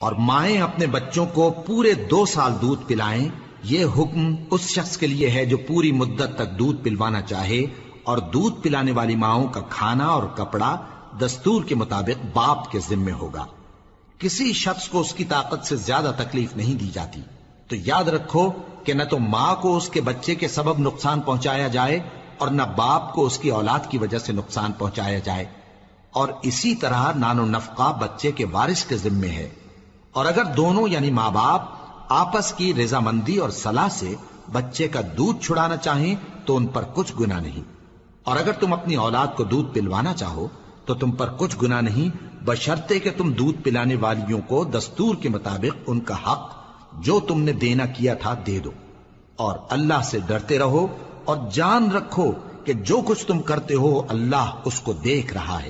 اور مائیں اپنے بچوں کو پورے 2 سال دودھ پلائیں، یہ حکم اس شخص کے لیے ہے جو پوری مدت تک دودھ پلوانا چاہے، اور دودھ پلانے والی ماؤں کا کھانا اور کپڑا دستور کے مطابق باپ کے ذمے ہوگا۔ کسی شخص کو اس کی طاقت سے زیادہ تکلیف نہیں دی جاتی، تو یاد رکھو کہ نہ تو ماں کو اس کے بچے کے سبب نقصان پہنچایا جائے اور نہ باپ کو اس کی اولاد کی وجہ سے نقصان پہنچایا جائے، اور اسی طرح نان و نفقہ بچے کے وارث کے ذمے ہے۔ اور اگر دونوں یعنی ماں باپ آپس کی رضامندی اور صلاح سے بچے کا دودھ چھڑانا چاہیں تو ان پر کچھ گناہ نہیں، اور اگر تم اپنی اولاد کو دودھ پلوانا چاہو تو تم پر کچھ گناہ نہیں، بشرطے کہ تم دودھ پلانے والیوں کو دستور کے مطابق ان کا حق جو تم نے دینا کیا تھا دے دو، اور اللہ سے ڈرتے رہو اور جان رکھو کہ جو کچھ تم کرتے ہو اللہ اس کو دیکھ رہا ہے۔